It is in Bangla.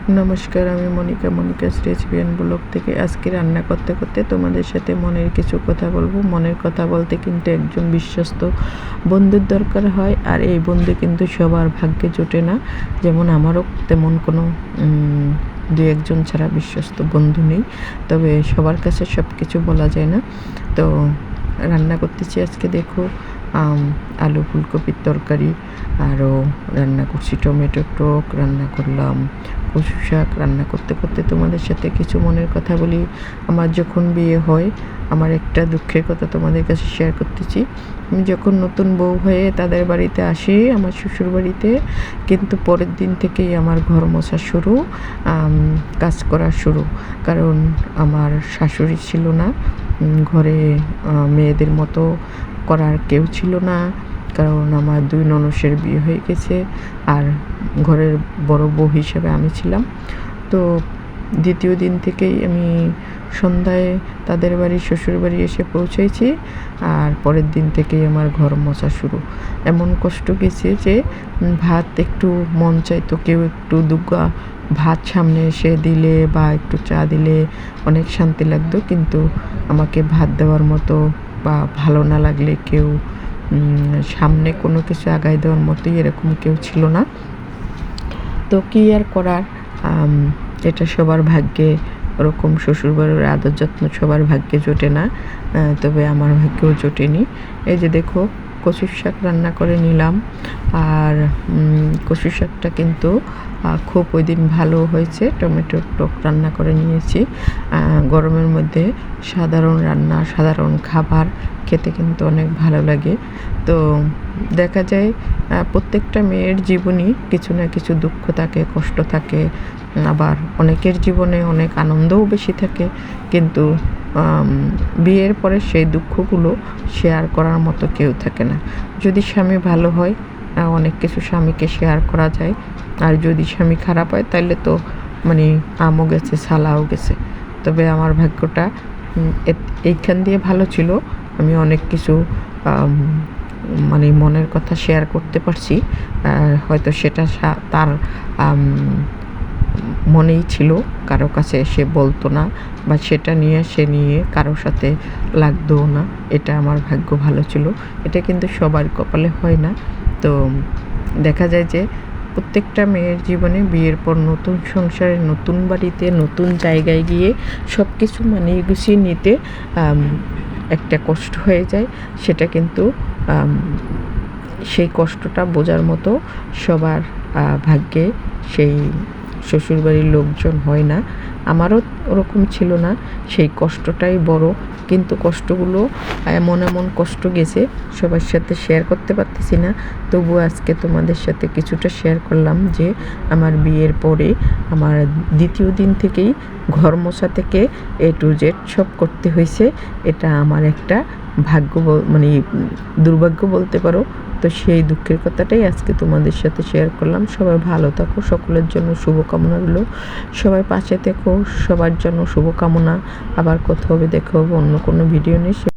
নমস্কার, আমি মনিকাস রেসিপি অ্যান্ড ব্লগ থেকে আজকে রান্না করতে করতে তোমাদের সাথে মনের কিছু কথা বলবো। মনের কথা বলতে কিন্তু একজন বিশ্বস্ত বন্ধুর দরকার হয়, আর এই বন্ধু কিন্তু সবার ভাগ্যে জোটে না। যেমন আমারও তেমন কোনো দু একজন ছাড়া বিশ্বস্ত বন্ধু নেই, তবে সবার কাছে সব কিছু বলা যায় না। তো রান্না করতেছি আজকে, দেখো আলু ফুলকপির তরকারি, আরও রান্না করছি টমেটোর টক, রান্না করলাম কচু শাক। রান্না করতে করতে তোমাদের সাথে কিছু মনের কথা বলি। আমার যখন বিয়ে হয়, আমার একটা দুঃখের কথা তোমাদের কাছে শেয়ার করতেছি। আমি যখন নতুন বউ হয়ে তাদের বাড়িতে আসি, আমার শ্বশুর বাড়িতে, কিন্তু পরের দিন থেকেই আমার ঘর মোছা শুরু, কাজ করা শুরু। কারণ আমার শাশুড়ি ছিল না ঘরে, মেয়েদের মতো করার কেউ ছিল না, কারণ আমার 2 ননসের বিয়ে হয়ে গেছে, আর ঘরের বড় বউ হিসেবে আমি ছিলাম। তো দ্বিতীয় দিন থেকেই আমি সন্ধ্যায় তাদের বাড়ি শ্বশুর বাড়ি এসে পৌঁছেছি, আর পরের দিন থেকেই আমার ঘর মোছা শুরু। এমন কষ্ট গেছে যে ভাত একটু মন চাইতো, কেউ একটু দুগা ভাত সামনে এসে দিলে বা একটু চা দিলে অনেক শান্তি লাগতো, কিন্তু আমাকে ভাত দেওয়ার মতো বা ভালো না লাগলে কেউ সামনে কোনো কিছু আগায় দেওয়ার মতোই এরকম কেউ ছিল না। তো কী আর করার, এটা সবার ভাগ্যে, ওরকম শ্বশুরবাড়ির আদর যত্ন সবার ভাগ্যে জোটে না, তবে আমার ভাগ্যেও জোটেনি। এই যে দেখো, কচুর শাক রান্না করে নিলাম, আর কচুর শাকটা কিন্তু খুব ওই দিন ভালো হয়েছে। টমেটোর টক রান্না করে নিয়েছি। গরমের মধ্যে সাধারণ রান্না, সাধারণ খাবার খেতে কিন্তু অনেক ভালো লাগে। তো দেখা যায় প্রত্যেকটা মেয়ের জীবনই কিছু না কিছু দুঃখ থাকে, কষ্ট থাকে, আবার অনেকের জীবনে অনেক আনন্দও বেশি থাকে, কিন্তু বিয়ের পরে সেই দুঃখগুলো শেয়ার করার মতো কেউ থাকে না। যদি স্বামী ভালো হয়, অনেক কিছু স্বামীকে শেয়ার করা যায়, আর যদি স্বামী খারাপ হয় তাহলে তো মানে আমও গেছে, ছালাও গেছে। তবে আমার ভাগ্যটা এইখান দিয়ে ভালো ছিল, আমি অনেক কিছু মানে মনের কথা শেয়ার করতে পারছি। হয়তো সেটা তার মনেই ছিল, কারো কাছে সে বলতো না, বা সেটা নিয়ে কারোর সাথে লাগতোও না। এটা আমার ভাগ্য ভালো ছিল। এটা কিন্তু সবার কপালে হয় না। তো দেখা যায় যে প্রত্যেকটা মেয়ের জীবনে বিয়ের পর নতুন সংসারে, নতুন বাড়িতে, নতুন জায়গায় গিয়ে সব কিছু মানিয়ে গুছিয়ে নিতে একটা কষ্ট হয়ে যায়। সেটা কিন্তু সেই কষ্টটা বোঝার মতো সবার ভাগ্যে সেই শ্বশুরবাড়ির লোকজন হয় না। আমারও ওরকম ছিল না, সেই কষ্টটাই বড়। কিন্তু কষ্টগুলো এমন কষ্ট গেছে, সবার সাথে শেয়ার করতে পারতেছি না। তবুও আজকে তোমাদের সাথে কিছুটা শেয়ার করলাম যে আমার বিয়ের পরে আমার দ্বিতীয় দিন থেকেই ঘর মোছা থেকে A to Z সব করতে হয়েছে। এটা আমার একটা ভাগ্য, মানে দুর্ভাগ্য বলতে পারো। তো সেই দুঃখের কথাটাই আজকে তোমাদের সাথে শেয়ার করলাম। সবাই ভালো থাকো, সকলের জন্য শুভকামনা রইল। সবাই পাশে থেকো, সবার জন্য শুভকামনা। আবার কথা হবে, দেখা হবে অন্য কোনো ভিডিও নিয়ে।